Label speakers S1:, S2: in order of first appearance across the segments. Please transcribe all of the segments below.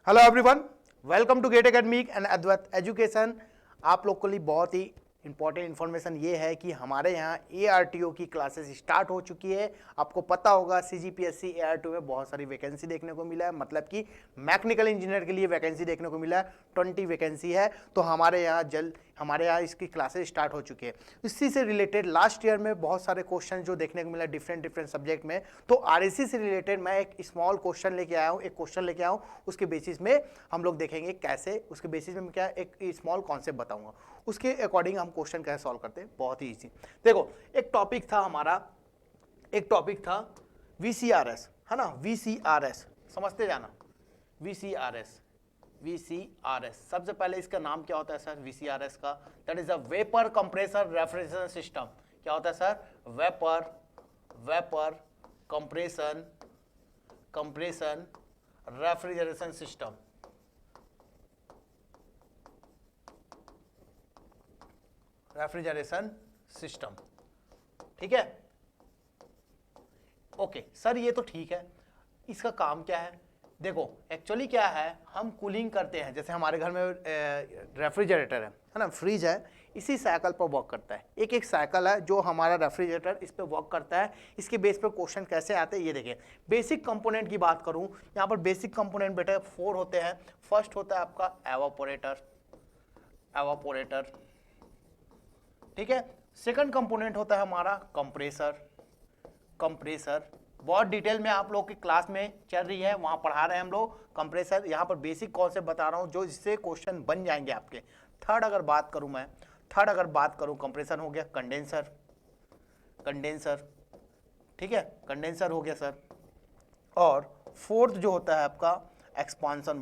S1: Hello everyone, welcome to get academic and Advait education. आप लोग के लिए बहुत ही इंपॉर्टेंट इन्फॉर्मेशन ये है कि हमारे यहाँ ARTO की क्लासेस स्टार्ट हो चुकी है। आपको पता होगा CGPSC ARTO में बहुत सारी वैकेंसी देखने को मिला है, मतलब कि मैकेनिकल इंजीनियर के लिए वैकेंसी देखने को मिला है, 20 वैकेंसी है। तो हमारे यहाँ इसकी क्लासेस स्टार्ट हो चुकी है। इसी से रिलेटेड लास्ट ईयर में बहुत सारे क्वेश्चन जो देखने को मिला डिफरेंट सब्जेक्ट में, तो RAC से रिलेटेड मैं एक स्मॉल क्वेश्चन लेके आया हूँ, एक क्वेश्चन लेके आया हूँ। उसके बेसिस में हम लोग देखेंगे कैसे, उसके बेसिस में क्या एक स्मॉल कॉन्सेप्ट बताऊंगा, उसके अकॉर्डिंग हम क्वेश्चन कैसे सॉल्व करते हैं। बहुत ही इजी। देखो, एक टॉपिक था VCRS, है ना, VCRS समझते जाना। VCRS सबसे पहले इसका नाम क्या होता है सर? VCRS का that is a vapour compressor refrigeration system. क्या होता है sir? Vapour compression refrigeration system. ठीक है, ओके सर, ये तो ठीक है। इसका काम क्या है? देखो, एक्चुअली क्या है, हम कूलिंग करते हैं। जैसे हमारे घर में रेफ्रिजरेटर है ना, फ्रिज है, इसी साइकिल पर वर्क करता है। एक साइकिल है जो हमारा रेफ्रिजरेटर इस पर वर्क करता है। इसके बेस पर क्वेश्चन कैसे आते हैं ये देखिए। बेसिक कंपोनेंट की बात करूं, यहाँ पर बेसिक कंपोनेंट बेटा 4 होते हैं। फर्स्ट होता है आपका एवापोरेटर, ठीक है। सेकंड कंपोनेंट होता है हमारा कंप्रेसर। बहुत डिटेल में आप लोग की क्लास में चल रही है, वहां पढ़ा रहे हैं हम लोग कंप्रेसर। यहाँ पर बेसिक कॉन्सेप्ट बता रहा हूँ जो इससे क्वेश्चन बन जाएंगे आपके। थर्ड अगर बात करूँ कंप्रेसर हो गया, कंडेंसर, ठीक है, कंडेंसर हो गया सर। और फोर्थ जो होता है आपका एक्सपांसन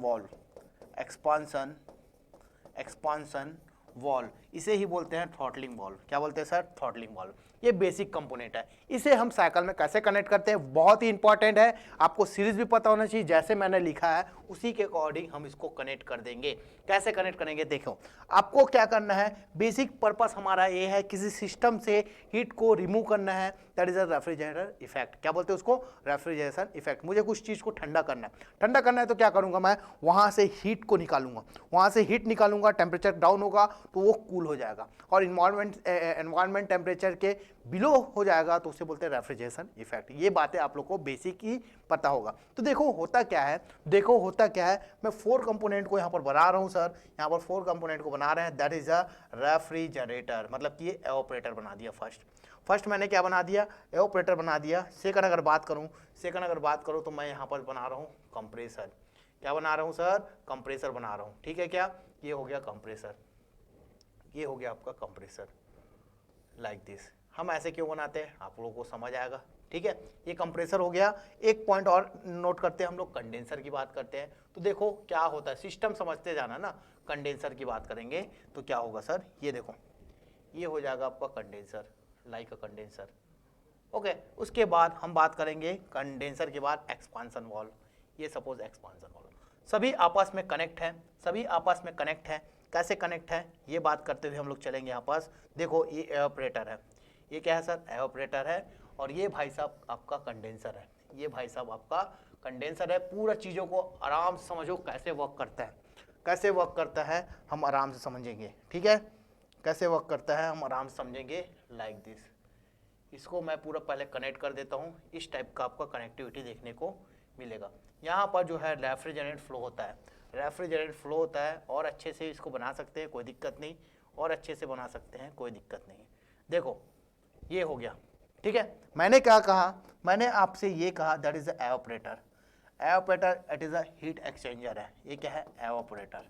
S1: वॉल्व, इसे ही बोलते हैं थ्रॉटलिंग वॉल्व। क्या बोलते हैं सर? Throttling valve. ये बेसिक कंपोनेंट है। इसे हम साइकिल में कैसे कनेक्ट करते हैं, बहुत ही इंपॉर्टेंट है। आपको सीरीज भी पता होना चाहिए, जैसे मैंने लिखा है उसी के अकॉर्डिंग हम इसको कनेक्ट कर देंगे। कैसे कनेक्ट करेंगे? देखो, आपको क्या करना है, बेसिक पर्पस हमारा ये है, किसी सिस्टम से हीट को रिमूव करना है, that is a refrigerator effect. क्या बोलते हैं उसको? Refrigeration effect. मुझे कुछ चीज को ठंडा करना है तो क्या करूंगा मैं? वहां से हीट को निकालूंगा, टेम्परेचर डाउन होगा तो वो कूल हो जाएगा, और एनवायरमेंट टेम्परेचर के बिलो हो जाएगा तो उसे बोलते हैं रेफ्रिजरेशन इफेक्ट। ये बातें आप लोग को बेसिक ही पता होगा। तो देखो होता क्या है, मैं 4 कंपोनेंट को यहाँ पर बना रहा हूँ सर। यहाँ पर 4 कंपोनेंट को बना रहे हैं, दैट इज अ रेफ्रिजरेटर, मतलब कि ये एवापोरेटर बना दिया। फर्स्ट मैंने क्या बना दिया? एवापोरेटर बना दिया। सेकंड अगर बात करूँ तो मैं यहाँ पर बना रहा हूँ कंप्रेसर। क्या बना रहा हूँ सर? कंप्रेसर बना रहा हूँ, ठीक है। क्या ये हो गया कंप्रेसर, ये हो गया आपका कंप्रेसर, लाइक दिस। हम ऐसे क्यों बनाते हैं आप लोगों को समझ आएगा, ठीक है। ये कंप्रेसर हो गया। एक पॉइंट और नोट करते हैं, हम लोग कंडेंसर की बात करते हैं। तो देखो क्या होता है, सिस्टम समझते जाना ना। कंडेंसर की बात करेंगे तो क्या होगा सर? ये देखो, ये हो जाएगा आपका कंडेंसर, लाइक अ कंडेंसर, ओके। उसके बाद हम बात करेंगे कंडेंसर के बाद एक्सपांसन वॉल्व। ये सपोज एक्सपांसन वॉल्व, सभी आपस में कनेक्ट है। कैसे कनेक्ट है ये बात करते हुए हम लोग चलेंगे यहाँ पास। देखो, ये एवापोरेटर है, ये क्या है सर? एवापोरेटर है। और ये भाई साहब आपका कंडेंसर है, पूरा चीज़ों को आराम से समझो कैसे वर्क करता है, हम आराम से समझेंगे, ठीक है। कैसे वर्क करता है हम आराम से समझेंगे, लाइक दिस। इसको मैं पूरा पहले कनेक्ट कर देता हूँ। इस टाइप का आपका कनेक्टिविटी देखने को मिलेगा। यहाँ पर जो है रेफ्रिजरेंट फ्लो होता है, और अच्छे से इसको बना सकते हैं, कोई दिक्कत नहीं, और अच्छे से बना सकते हैं, कोई दिक्कत नहीं। देखो ये हो गया, ठीक है। मैंने क्या कहा? मैंने आपसे ये कहा that is evaporator. It is a heat exchanger है। ये क्या है? एवापोरेटर,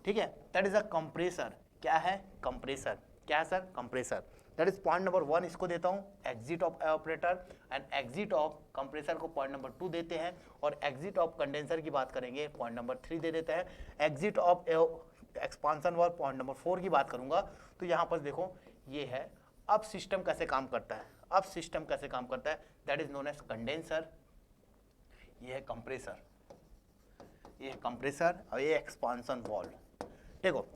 S1: ठीक है। That is a compressor. क्या है? कंप्रेसर। क्या है sir? Compressor. That is point number 1 इसको देता हूं, exit of evaporator, and exit of compressor को पॉइंट नंबर 2 देते हैं, और एग्जिट ऑफ कंडेंसर की बात करेंगे पॉइंट नंबर 3 दे देते हैं। Exit of expansion valve point number 4 की बात करूंगा। तो यहां पर देखो ये है। अब सिस्टम कैसे काम करता है? That is known as condenser, ये है कंप्रेसर, और ये एक्सपांसन वाल्व। देखो,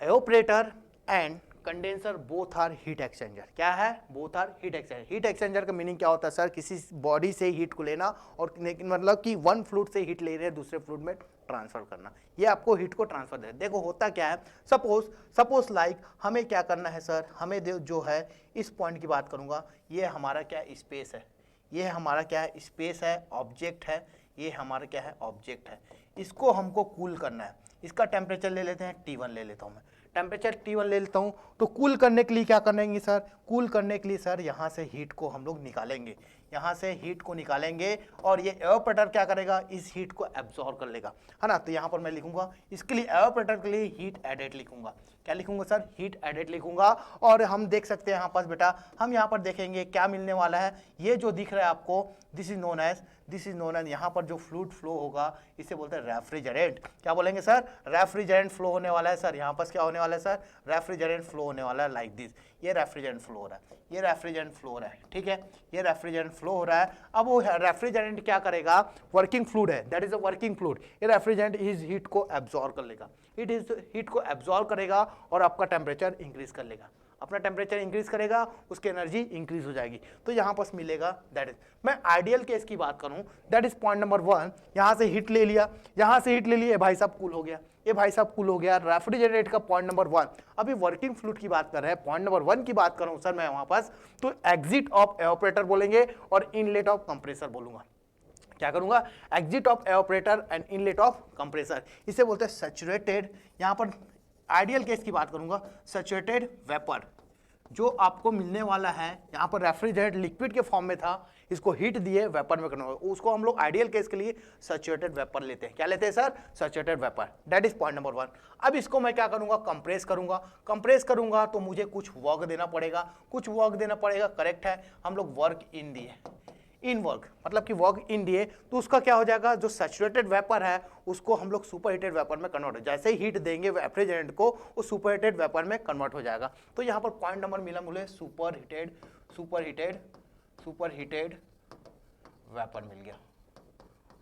S1: evaporator and condenser both are heat exchanger. क्या है? Both are heat exchanger. Heat exchanger का मीनिंग क्या होता है सर? किसी बॉडी से हीट को लेना और मतलब कि वन फ्लूइड से हीट ले रहे हैं दूसरे फ्लूइड में ट्रांसफर करना, ये आपको हीट को ट्रांसफर दे। देखो होता क्या है, सपोज लाइक हमें क्या करना है सर, हमें जो है इस पॉइंट की बात करूंगा, ये हमारा क्या स्पेस है, ये हमारा क्या है स्पेस है, ऑब्जेक्ट है, ये हमारा क्या है ऑब्जेक्ट है। इसको हमको कूल करना है। इसका टेम्परेचर ले लेते हैं T1 ले लेता हूं मैं, टेम्परेचर T1 ले लेता हूं। तो कूल करने के लिए क्या करेंगे सर? कूल करने के लिए सर यहाँ से हीट को हम लोग निकालेंगे, यहाँ से हीट को निकालेंगे और ये एवापोरेटर क्या करेगा? इस हीट को एब्जॉर्ब कर लेगा, है ना। तो यहाँ पर मैं लिखूंगा इसके लिए एवापोरेटर के लिए हीट एडेड लिखूंगा। क्या लिखूंगा सर? हीट एडेड लिखूंगा। और हम देख सकते हैं यहाँ पर बेटा, हम यहाँ पर देखेंगे क्या मिलने वाला है। ये जो दिख रहा है आपको, दिस इज नोन एज यहाँ पर जो फ्लूइड फ्लो होगा इसे बोलते हैं रेफ्रिजरेंट। क्या बोलेंगे सर? रेफ्रिजरेंट फ्लो होने वाला है सर। यहाँ पर क्या होने वाला है सर? रेफ्रिजरेंट फ्लो होने वाला है लाइक दिस। ये रेफ्रिजरेंट फ्लो हो रहा है, ये रेफ्रिजरेंट फ्लो हो रहा है, ठीक है, ये रेफ्रिजरेंट फ्लो हो रहा है। अब वो रेफ्रिजरेंट क्या करेगा? वर्किंग फ्लूइड है, that is a working fluid. ये रेफ्रिजरेंट इस हीट को एब्जॉर्ब कर लेगा, इट इज हीट को एब्जॉर्ब करेगा और आपका टेम्परेचर इंक्रीज कर लेगा। अपना टेम्परेचर इंक्रीज करेगा, उसकी एनर्जी इंक्रीज हो जाएगी। तो यहाँ पर मिलेगा, दैट इज, मैं आइडियल केस की बात करूँ, दैट इज पॉइंट नंबर 1। यहाँ से हीट ले लिया, यहाँ से हीट ले लिया, भाई साहब कूल हो गया, ये भाई साहब कूल हो गया, रेफ्रिजरेट का पॉइंट नंबर 1। अभी वर्किंग फ्लूइड की बात कर रहे हैं, पॉइंट नंबर 1 की बात करूँ सर मैं वहाँ पास, तो एग्जिट ऑफ एवापोरेटर बोलेंगे और इनलेट ऑफ कंप्रेसर बोलूंगा। क्या करूंगा? Exit of evaporator and inlet of compressor, इसे बोलते हैं सैचुरेटेड। यहाँ पर आइडियल केस की बात करूंगा, सैचुरेटेड वेपर जो आपको मिलने वाला है, यहाँ पर रेफ्रिजरेट लिक्विड के फॉर्म में था, इसको हीट दिए वेपर में करना होगा, उसको हम लोग आइडियल केस के लिए सैचुरेटेड वेपर लेते हैं। क्या लेते हैं sir? Saturated vapour, that is point number 1। अब इसको मैं क्या करूंगा? कंप्रेस करूंगा। कंप्रेस करूंगा तो मुझे कुछ वर्क देना पड़ेगा, कुछ वर्क देना पड़ेगा, करेक्ट है। हम लोग वर्क इन दिए, इन वर्क मतलब कि वर्क इन दिए, तो उसका क्या हो जाएगा? जो सैचुरेटेड वेपर है उसको हम लोग सुपर हीटेड वेपर में कन्वर्ट हो, जैसे ही हीट देंगे रेफ्रिजरेंट को वो सुपर हीटेड वेपर में कन्वर्ट हो जाएगा। तो यहाँ पर पॉइंट नंबर मिला मुझे सुपर हीटेड वेपर मिल गया,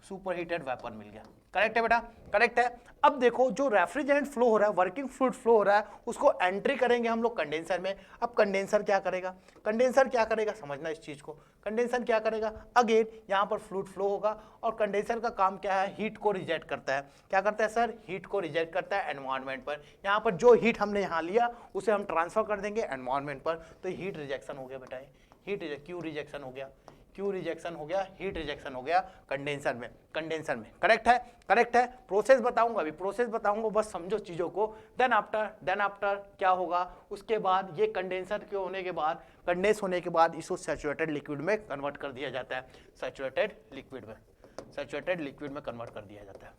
S1: सुपर हीटेड वेपर मिल गया। करेक्ट है बेटा? करेक्ट है। अब देखो जो रेफ्रिजरेंट फ्लो हो रहा है, वर्किंग फ्लूइड फ्लो हो रहा है, उसको एंट्री करेंगे हम लोग कंडेंसर में। अब कंडेंसर क्या करेगा? कंडेंसर क्या करेगा? समझना इस चीज को। कंडेंसर क्या करेगा? अगेन यहाँ पर फ्लूइड फ्लो होगा और कंडेंसर का काम क्या है? हीट को रिजेक्ट करता है। क्या करता है सर? हीट को रिजेक्ट करता है एनवायरनमेंट पर। यहाँ पर जो हीट हमने यहाँ लिया उसे हम ट्रांसफर कर देंगे एनवायरनमेंट पर, तो हीट रिजेक्शन हो गया बेटा। हीट क्यू रिजेक्शन हो गया, क्यू रिजेक्शन हो गया, हीट रिजेक्शन हो गया कंडेंसर में, कंडेंसर में। करेक्ट है? करेक्ट है। प्रोसेस बताऊंगा, अभी प्रोसेस बताऊंगा, बस समझो चीजों को। देन आफ्टर क्या होगा? उसके बाद ये कंडेंसर के होने के बाद, कंडेंस होने के बाद इसको सैचुरेटेड लिक्विड में कन्वर्ट कर दिया जाता है, सैचुरेटेड लिक्विड में कन्वर्ट कर दिया जाता है।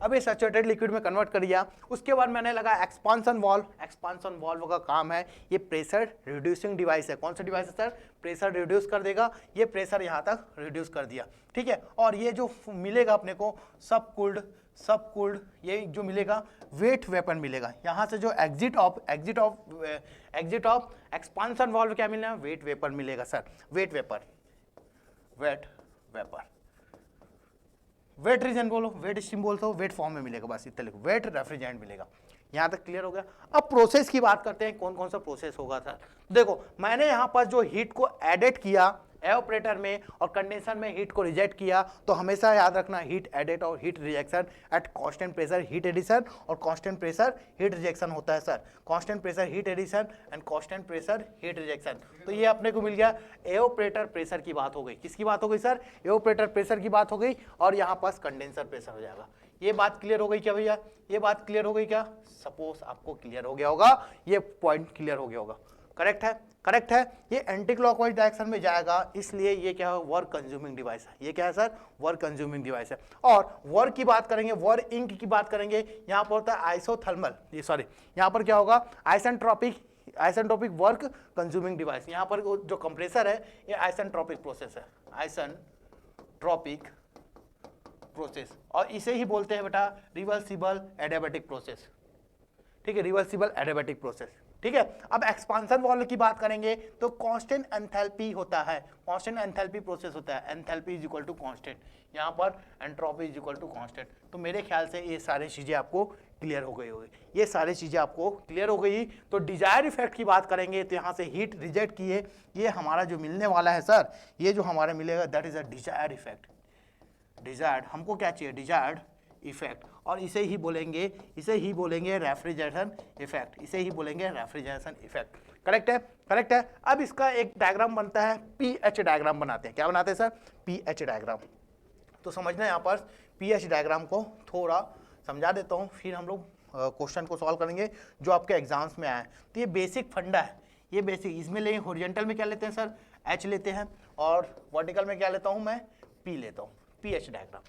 S1: अब ये सैचुरेटेड लिक्विड में कन्वर्ट कर दिया, उसके बाद मैंने लगा एक्सपांशन वाल्व। एक्सपांशन वाल्व का काम है, ये प्रेशर रिड्यूसिंग डिवाइस है। कौन सा डिवाइस है सर? प्रेशर रिड्यूस कर देगा, ये प्रेशर यहाँ तक रिड्यूस कर दिया, ठीक है। और ये जो मिलेगा अपने को सब कूल्ड ये जो मिलेगा वेट वेपर मिलेगा। यहाँ से जो एग्जिट ऑफ एक्सपांशन वाल्व क्या मिलेगा? वेट वेपर मिलेगा sir, wet vapour. Wet region बोलो, वेट स्टीम बोलते हो, वेट फॉर्म में मिलेगा, बस इतना लिखो, वेट रेफ्रिजरेंट मिलेगा। यहाँ तक क्लियर हो गया। अब प्रोसेस की बात करते हैं, कौन कौन सा प्रोसेस होगा सर। देखो मैंने यहाँ पर जो हीट को एडेड किया एवापोरेटर में और कंडेंसर में हीट को रिजेक्ट किया, तो हमेशा याद रखना हीट एडेड और heat rejection at constant pressure heat addition और कांस्टेंट प्रेशर हीट रिजेक्शन होता है sir. Constant pressure heat addition and constant pressure heat rejection. तो ये अपने को मिल गया। एवापोरेटर प्रेशर की बात हो गई, किसकी बात हो गई सर? एवापोरेटर प्रेशर की बात हो गई। और यहाँ पास कंडेंसर प्रेशर हो जाएगा। ये बात क्लियर हो गई क्या भैया? ये बात क्लियर हो गई क्या? सपोज आपको क्लियर हो गया होगा, ये पॉइंट क्लियर हो गया होगा। करेक्ट है? करेक्ट है। ये एंटी क्लॉकवाइज डायरेक्शन में जाएगा, इसलिए ये क्या है? वर्क कंज्यूमिंग डिवाइस है। ये क्या है सर? वर्क कंज्यूमिंग डिवाइस है। और वर्क की बात करेंगे, वर्क इंक की बात करेंगे, यहाँ पर होता है आइसोथर्मल, यहाँ पर क्या होगा? Isentropic work consuming device. यहाँ पर जो कंप्रेसर है ये आइसेंट्रोपिक प्रोसेस है, आइसेंट्रोपिक प्रोसेस। और इसे ही बोलते हैं बेटा रिवर्सिबल एडियाबैटिक प्रोसेस, ठीक है, रिवर्सिबल एडियाबैटिक प्रोसेस। ठीक है। अब एक्सपांशन वाल्व की बात करेंगे तो कांस्टेंट एंथैल्पी होता है, कांस्टेंट एंथैल्पी प्रोसेस होता है, enthalpy is equal to constant, यहाँ पर entropy is equal to constant. तो मेरे ख्याल से ये सारी चीजें आपको क्लियर हो गई होगी, ये सारी चीजें आपको क्लियर हो गई। तो डिजायर इफेक्ट की बात करेंगे तो यहाँ से हीट रिजेक्ट किए, ये हमारा जो मिलने वाला है सर, ये जो हमारा मिलेगा that is a desire effect. Desired हमको क्या चाहिए, डिजायर्ड इफेक्ट, और इसे ही बोलेंगे रेफ्रिजरेशन इफेक्ट, इसे ही बोलेंगे रेफ्रिजरेशन इफेक्ट। करेक्ट है, करेक्ट है। अब इसका एक डायग्राम बनता है, पीएच डायग्राम बनाते हैं। क्या बनाते हैं सर, पीएच डायग्राम। तो समझना यहाँ पर पीएच डायग्राम को थोड़ा समझा देता हूँ, फिर हम लोग क्वेश्चन को सॉल्व करेंगे जो आपके एग्जाम्स में आए। तो ये बेसिक फंडा है, ये बेसिक, इसमें लेंगे हॉरिजॉन्टल में क्या लेते हैं सर, एच लेते हैं, और वर्टिकल में क्या लेता हूँ मैं, पी लेता हूँ। पीएच डायग्राम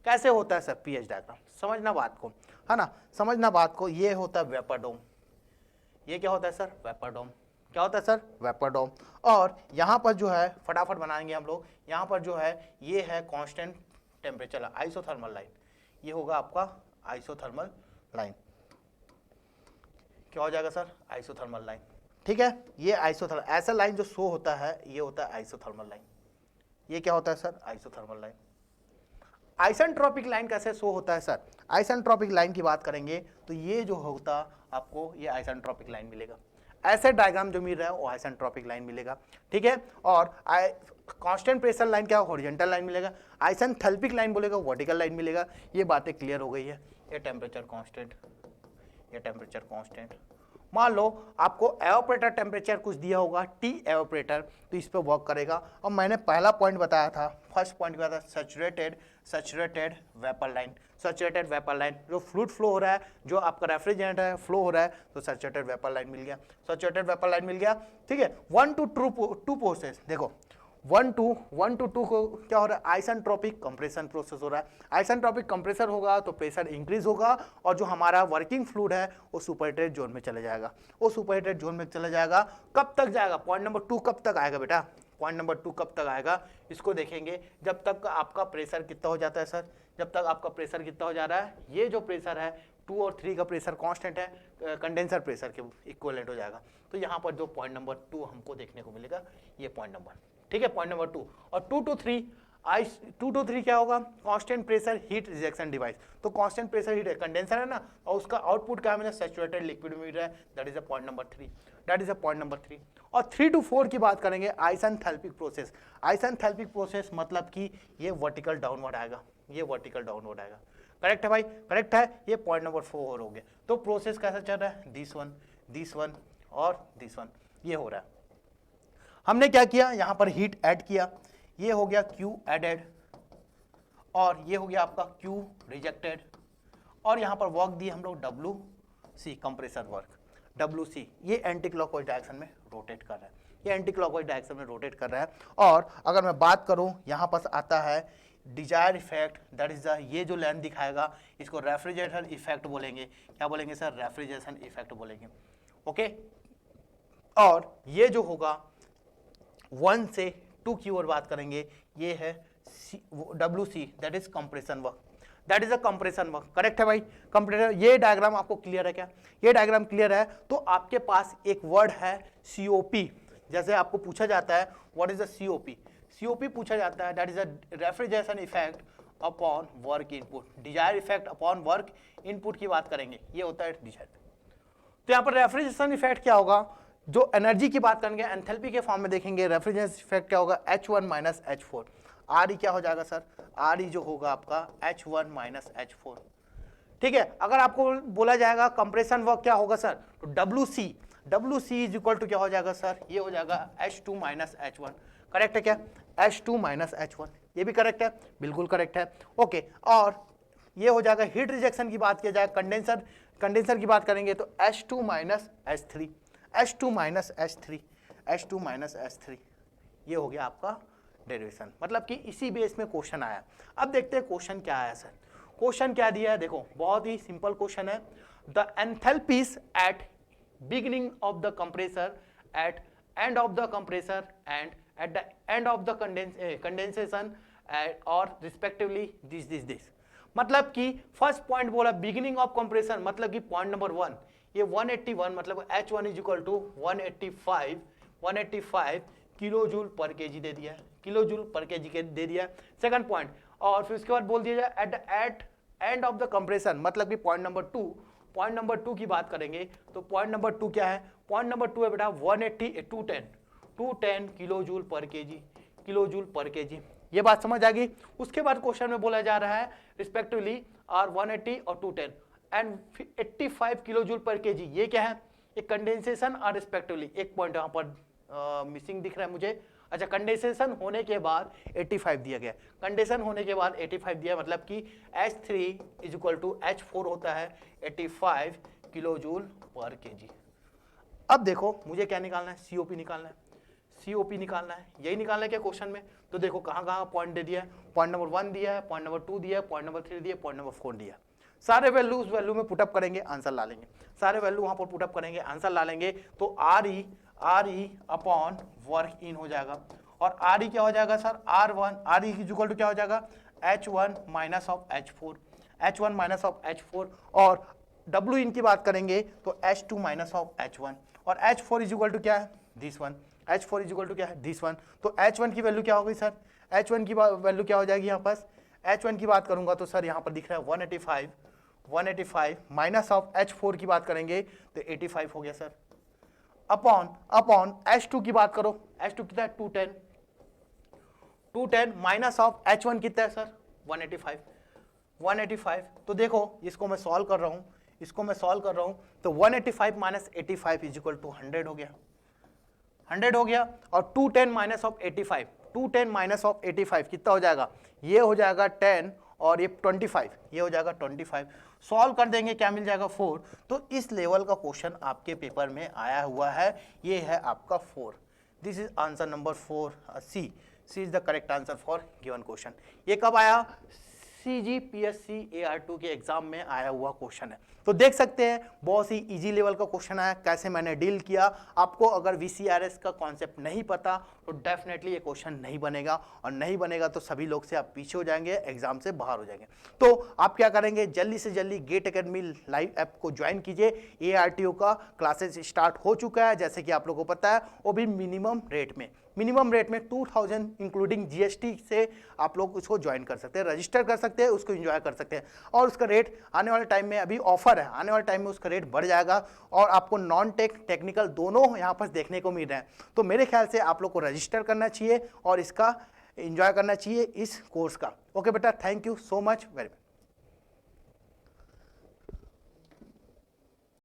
S1: कैसे होता है सर, पीएच डायग्राम समझना बात को, है ना, समझना बात को। ये होता है वेपर डोम, ये क्या होता है सर, वेपर डोम। क्या होता है सर, वेपर डोम। और यहाँ पर जो है फटाफट बनाएंगे हम लोग, यहाँ पर जो है ये है कांस्टेंट टेम्परेचर आइसोथर्मल लाइन, ये होगा आपका आइसोथर्मल लाइन। क्या हो जाएगा सर, आइसोथर्मल लाइन। ठीक है, ये आइसोथर्मल, ऐसा लाइन जो शो होता है ये होता है आइसोथर्मल लाइन। ये क्या होता है sir, isothermal line. Isentropic line कैसे शो होता है सर, आइसेंट्रोपिक लाइन की बात करेंगे तो ये जो होता आपको ये आइसेंट्रोपिक लाइन मिलेगा। ऐसे डायग्राम जो मिल रहा है वो आइसेंट्रोपिक लाइन मिलेगा। ठीक है, और कांस्टेंट प्रेशर लाइन क्या, हॉरिजॉन्टल लाइन मिलेगा। आइसेंथैल्पिक लाइन बोलेगा, वर्टिकल लाइन मिलेगा। ये बातें क्लियर हो गई है। ये टेम्परेचर कांस्टेंट, ये टेम्परेचर कांस्टेंट। मान लो आपको एवापोरेटर टेम्परेचर कुछ दिया होगा, टी एवापोरेटर, तो इस पे वर्क करेगा। और मैंने पहला पॉइंट बताया था, फर्स्ट पॉइंट क्या था, saturated vapour line. Saturated vapour line, जो फ्लूइड फ्लो हो रहा है, जो आपका रेफ्रिजरेंट है फ्लो हो रहा है, तो सैचुरेटेड वेपर लाइन मिल गया, सैचुरेटेड वेपर लाइन मिल गया। ठीक है, 1 to 2 प्रोसेस, देखो 1 to 2 को क्या हो रहा है, आइसेंट्रोपिक कंप्रेशन प्रोसेस हो रहा है। आइसेंट्रोपिक कंप्रेसर होगा तो प्रेशर इंक्रीज होगा, और जो हमारा वर्किंग फ्लूइड है वो सुपरहीटेड जोन में चले जाएगा, वो सुपरहीटेड जोन में चला जाएगा। कब तक जाएगा, पॉइंट नंबर 2 कब तक आएगा बेटा, पॉइंट नंबर 2 कब तक आएगा, इसको देखेंगे जब तक आपका प्रेशर कितना हो जाता है सर, जब तक आपका प्रेशर कितना हो जा रहा है, ये जो प्रेशर है 2 और 3 का प्रेशर कांस्टेंट है, कंडेंसर प्रेशर के इक्विवेलेंट हो जाएगा। तो यहाँ पर जो पॉइंट नंबर 2 हमको देखने को मिलेगा, ये पॉइंट नंबर, ठीक है, पॉइंट नंबर 2। और 2 to 3 क्या होगा, constant pressure heat rejection device. तो कांस्टेंट प्रेशर हीट कंडेंसर है ना, और उसका आउटपुट क्या है, सैचुरेटेड लिक्विड में मिल रहा है, that is a point number 3, that is a point number 3। और 3 to 4 की बात करेंगे, आइसेंथैल्पिक प्रोसेस। आइसेंथैल्पिक प्रोसेस मतलब कि ये वर्टिकल डाउनवर्ड आएगा, ये वर्टिकल डाउनवर्ड आएगा। करेक्ट है भाई, करेक्ट है। ये पॉइंट नंबर 4 हो गया। तो प्रोसेस कैसा चल रहा है, दिस वन और दिस वन, ये हो रहा है। हमने क्या किया, यहां पर हीट ऐड किया, ये हो गया Q एडेड, और ये हो गया आपका Q रिजेक्टेड, और यहां पर वर्क दिए हम लोग WC कंप्रेसर वर्क, WC। ये एंटी क्लॉकवाइज डायरेक्शन में रोटेट कर रहा है, ये एंटी क्लॉकवाइज डायरेक्शन में रोटेट कर रहा है। और अगर मैं बात करूं, यहां पर आता है desire effect, that is the, ये जो लाइन दिखाएगा इसको रेफ्रिजरेशन इफेक्ट बोलेंगे। क्या बोलेंगे सर, रेफ्रिजरेशन इफेक्ट बोलेंगे। ओके, और ये जो होगा 1 से 2 की ओर बात करेंगे, ये है WC, that is compression work, that is a compression work. Correct है भाई, कंप्रेसर। ये डायग्राम आपको क्लियर है क्या, ये डायग्राम क्लियर है। तो आपके पास एक वर्ड है COP, जैसे आपको पूछा जाता है what is the COP, COP पूछा जाता है, that is a refrigeration effect upon work input, desire effect upon work input की बात करेंगे, ये होता है डिजायर। तो यहाँ पर रेफ्रिजरेशन इफेक्ट क्या होगा, जो एनर्जी की बात करेंगे एंथैल्पी के फॉर्म में देखेंगे, रेफ्रिजरेशन इफेक्ट क्या होगा, H1 माइनस H4। RE क्या हो जाएगा सर, RE जो होगा आपका H1 माइनस H4। ठीक है, अगर आपको बोला जाएगा कंप्रेशन वर्क क्या होगा सर, तो WC इज इक्वल टू क्या हो जाएगा सर, ये हो जाएगा H2 माइनस H1। करेक्ट है क्या, H2 माइनस H1, ये भी करेक्ट है, बिल्कुल करेक्ट है। ओके, और ये हो जाएगा हीट रिजेक्शन की बात किया जाए, कंडेंसर की बात करेंगे तो H2 minus H3, H2 minus H3, H2 minus H3, ये हो गया आपका डेरिवेशन। मतलब कि इसी बेस में क्वेश्चन आया। अब देखते हैं क्वेश्चन क्या आया सर। क्वेश्चन क्या दिया है, देखो बहुत ही सिंपल क्वेश्चन है। The enthalpies at beginning of the compressor, at end of the compressor and at the end of the condensation और रिस्पेक्टिवली दिस। मतलब कि फर्स्ट पॉइंट बोला बिगिनिंग ऑफ कंप्रेशन, मतलब कि पॉइंट नंबर 1, ये 181 मतलब H1 is equal to 185 kilo joule per KG दे दिया है, किलो जूल पर केजी के दे दिया है। सेकंड पॉइंट, और फिर उसके बाद बोल दिया जाए at end of the compression, मतलब कि पॉइंट नंबर 2 की बात करेंगे तो पॉइंट नंबर 2 क्या है, पॉइंट नंबर 2 है बेटा 210 किलो जूल पर केजी। ये बात समझ आ गई। उसके बाद क्वेश्चन में बोला जा रहा है रिस्पेक्टिवली आर 180 और 210 and 85 kilo joule per KG. ये क्या है, एक कंडेंसेशन और रिस्पेक्टिवली, एक पॉइंट यहाँ पर मिसिंग दिख रहा है मुझे। अच्छा, कंडेंसेशन होने के बाद 85 दिया गया, कंडेंसेशन होने के बाद 85 दिया, मतलब कि H3 is equal to H4 होता है 85 किलो जूल पर केजी। अब देखो मुझे क्या निकालना है, COP निकालना है, यही निकालना है क्या क्वेश्चन में। तो देखो कहाँ कहाँ पॉइंट दे दिया है, पॉइंट नंबर 1 दिया है, पॉइंट नंबर 2 दिया है, पॉइंट नंबर 3 दिया है, पॉइंट नंबर 4 दिया है। सारे वैल्यू उस वैल्यू में पुटअप करेंगे, आंसर ला लेंगे, सारे वैल्यू वहां पर पुटअप करेंगे, आंसर ला लेंगे। तो RE अपॉन वर्क इन हो जाएगा, और RE क्या हो जाएगा सर, RE इक्वल टू क्या हो जाएगा, H1 माइनस ऑफ H4, और W इन की बात करेंगे तो H2 माइनस ऑफ H1, और H4 इज इक्वल टू क्या है, this one, H4 is equal to क्या है, दिस वन। तो H1 की वैल्यू क्या हो गई सर, H1 की वैल्यू क्या हो जाएगी यहाँ पास, H1 की बात करूंगा तो सर यहाँ पर दिख रहा है 185 माइनस ऑफ H4 की बात करेंगे तो 85 हो गया सर, अपॉन H2 की बात करो, H2 कितना है 210 माइनस ऑफ H1 कितना है सर 185। तो देखो इसको मैं सॉल्व कर रहा हूं, तो 185 माइनस 85 इज इक्वल टू 100 हो गया, और 210 माइनस ऑफ 85 कितना हो जाएगा, ये हो जाएगा 10 और ये 25, ये हो जाएगा 25। सॉल्व कर देंगे, क्या मिल जाएगा 4। तो इस लेवल का क्वेश्चन आपके पेपर में आया हुआ है, ये है आपका 4। This is answer number 4, C is the correct answer for given question. ये कब आया, CGPSC AR2 के एग्जाम में आया हुआ क्वेश्चन है। तो देख सकते हैं बहुत ही इजी लेवल का क्वेश्चन है, कैसे मैंने डील किया। आपको अगर VCRS का कॉन्सेप्ट नहीं पता तो डेफिनेटली ये क्वेश्चन नहीं बनेगा, और नहीं बनेगा तो सभी लोग से आप पीछे हो जाएंगे, एग्जाम से बाहर हो जाएंगे। तो आप क्या करेंगे, जल्दी से जल्दी गेट एकेडमी लाइव ऐप को ज्वाइन कीजिए। ARTO का क्लासेस स्टार्ट हो चुका है, जैसे कि आप लोगों को पता है, वो भी मिनिमम रेट में 2000 इंक्लूडिंग GST से आप लोग उसको ज्वाइन कर सकते हैं, रजिस्टर कर सकते हैं, उसको एंजॉय कर सकते हैं। और उसका रेट आने वाले टाइम में, अभी ऑफर है, आने वाले टाइम में उसका रेट बढ़ जाएगा, और आपको नॉन टेक्निकल दोनों यहाँ पर देखने को मिल रहे हैं। तो मेरे ख्याल से आप लोग को रजिस्टर करना चाहिए और इसका एंजॉय करना चाहिए, इस कोर्स का। ओके बेटा, thank you so much, very much.